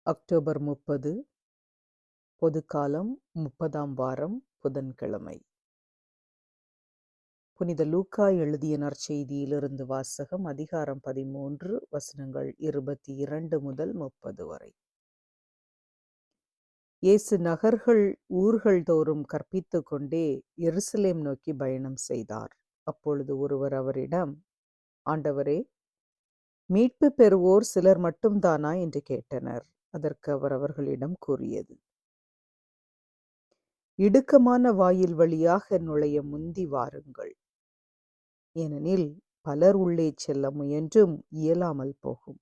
October 30 பொதுக்காலம் 30ஆம் வாரம் புதன்கிழமை. புனித லூக்கா எழுதிய நற்செய்தியிலிருந்து வாசகம். அதிகாரம் 13 வசனங்கள் 22 முதல் 30 வரை. இயேசு நகர்கள் ஊர்கள் தோறும் கற்பித்துக் கொண்டே எருசலேம் நோக்கி பயணம் செய்தார். அப்பொழுது ஒருவர் அவரிடம், ஆண்டவரே, மீட்பு பெறுவோர் சிலர் மட்டும்தானா என்று கேட்டனர். அதற்கு அவர் அவர்களிடம் கூறியது, இடுக்கமான வாயில் வழியாக நுழைய முந்தி வாருங்கள். ஏனெனில் பலர் உள்ளே செல்ல முயன்றும் இயலாமல் போகும்.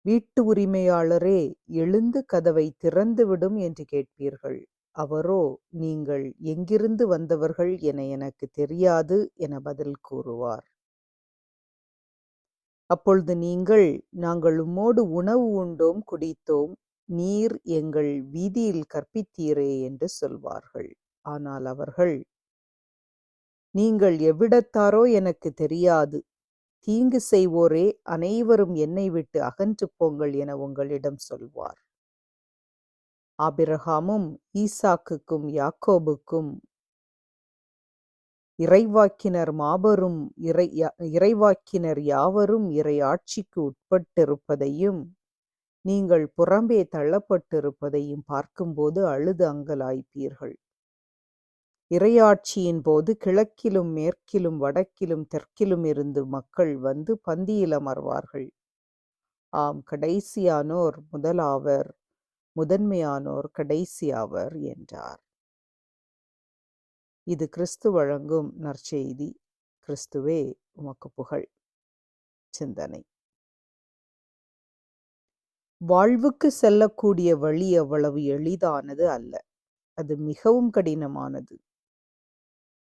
வீட்டு உரிமையாளரே, எழுந்து கதவை திறந்துவிடும் என்று கேட்பீர்கள். அவரோ, நீங்கள் எங்கிருந்து வந்தவர்கள் என எனக்கு தெரியாது என பதில் கூறுவார். அப்பொழுது நீங்கள், நாங்கள் உம்மோடு உணவு உண்டோம், குடித்தோம், நீர் எங்கள் வீதியில் கற்பித்தீரே என்று சொல்வார்கள். ஆனால் அவர்கள், நீங்கள் எவ்விடத்தாரோ எனக்கு தெரியாது, தீங்கு செய்வோரே, அனைவரும் என்னை விட்டு அகன்று போங்கள் என உங்களிடம் சொல்வார். ஆபிரகாமும் ஈசாக்குக்கும் யாக்கோபுக்கும் இறைவாக்கினர் யாவரும் இறை ஆட்சிக்கு உட்பட்டிருப்பதையும் நீங்கள் புறம்பே தள்ளப்பட்டிருப்பதையும் பார்க்கும்போது அழுது அங்கலாய்ப்பீர்கள். இறையாட்சியின் போது கிழக்கிலும் மேற்கிலும் வடக்கிலும் தெற்கிலும் இருந்து மக்கள் வந்து பந்தியில் அமர்வார்கள். ஆம், கடைசியானோர் முதலாவர், முதன்மையானோர் கடைசியாவர் என்றார். இது கிறிஸ்து வழங்கும் நற்செய்தி. கிறிஸ்துவே உமக்கு புகழ். சிந்தனை. வாழ்வுக்கு செல்லக்கூடிய வழி அவ்வளவு எளிதானது அல்ல. அது மிகவும் கடினமானது.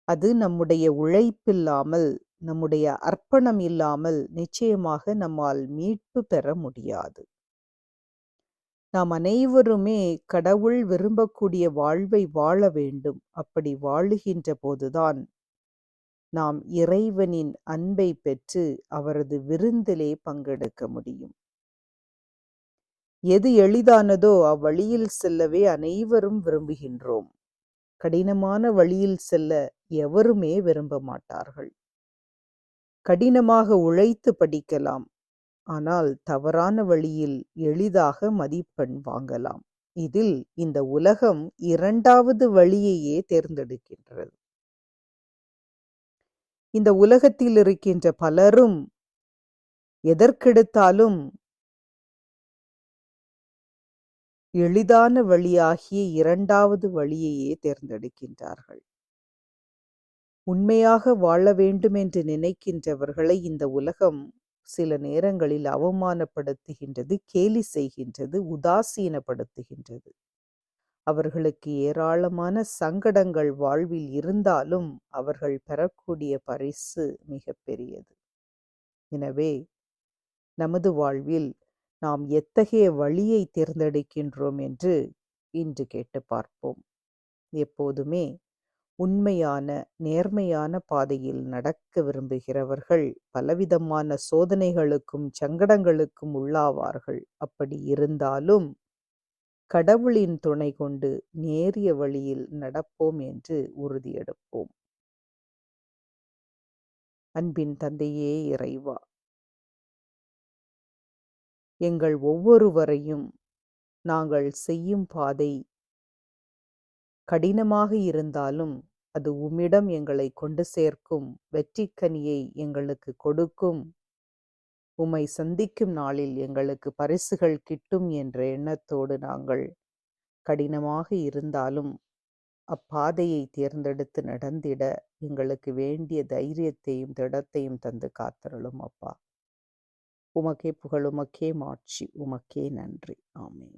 அது நம்முடைய உழைப்பில்லாமல், நம்முடைய அர்ப்பணம் இல்லாமல் நிச்சயமாக நம்மால் மீட்பு பெற முடியாது. நாம் அனைவருமே கடவுள் விரும்பக்கூடிய வாழ்வை வாழ வேண்டும். அப்படி வாழுகின்ற போதுதான் நாம் இறைவனின் அன்பை பெற்று அவரது விருந்திலே பங்கெடுக்க முடியும். எது எளிதானதோ அவ்வழியில் செல்லவே அனைவரும் விரும்புகின்றோம். கடினமான வழியில் செல்ல எவருமே விரும்ப மாட்டார்கள். கடினமாக உழைத்து படிக்கலாம், ஆனால் தவறான வழியில் எளிதாக மதிப்பெண் வாங்கலாம். இதில் இந்த உலகம் இரண்டாவது வழியையே தேர்ந்தெடுக்கின்றது. இந்த உலகத்தில் இருக்கின்ற பலரும் எதற்கெடுத்தாலும் எளிதான வழியாகிய இரண்டாவது வழியையே தேர்ந்தெடுக்கின்றார்கள். உண்மையாக வாழ வேண்டும் என்று நினைக்கின்றவர்களை இந்த உலகம் சில நேரங்களில் அவமானப்படுத்துகின்றது, கேலி செய்கின்றது, உதாசீனப்படுத்துகின்றது. அவர்களுக்கு ஏராளமான சங்கடங்கள் வாழ்வில் இருந்தாலும் அவர்கள் பெறக்கூடிய பரிசு மிக பெரியது. எனவே நமது வாழ்வில் நாம் எத்தகைய வழியை தேர்ந்தெடுக்கின்றோம் என்று இன்று கேட்டு பார்ப்போம். எப்போதுமே உண்மையான, நேர்மையான பாதையில் நடக்க விரும்புகிறவர்கள் பலவிதமான சோதனைகளுக்கும் சங்கடங்களுக்கும் உள்ளாவார்கள். அப்படி இருந்தாலும் கடவுளின் துணை கொண்டு நேரிய வழியில் நடப்போம் என்று உறுதியெடுப்போம். அன்பின் தந்தையே இறைவா, எங்கள் ஒவ்வொருவரையும் நாங்கள் செய்யும் பாதை கடினமாக இருந்தாலும் அது உம்மிடம் எங்களை கொண்டு சேர்க்கும், வெற்றிக்கனியை எங்களுக்கு கொடுக்கும், உம்மை சந்திக்கும் நாளில் எங்களுக்கு பரிசுகள் கிட்டும் என்ற எண்ணத்தோடு நாங்கள் கடினமாக இருந்தாலும் அப்பாதையை தேர்ந்தெடுத்து நடந்திட எங்களுக்கு வேண்டிய தைரியத்தையும் திடத்தையும் தந்து காத்தருளும் அப்பா. உமக்கே புகழ், உமக்கே மாட்சி, உமக்கே நன்றி. ஆமென்.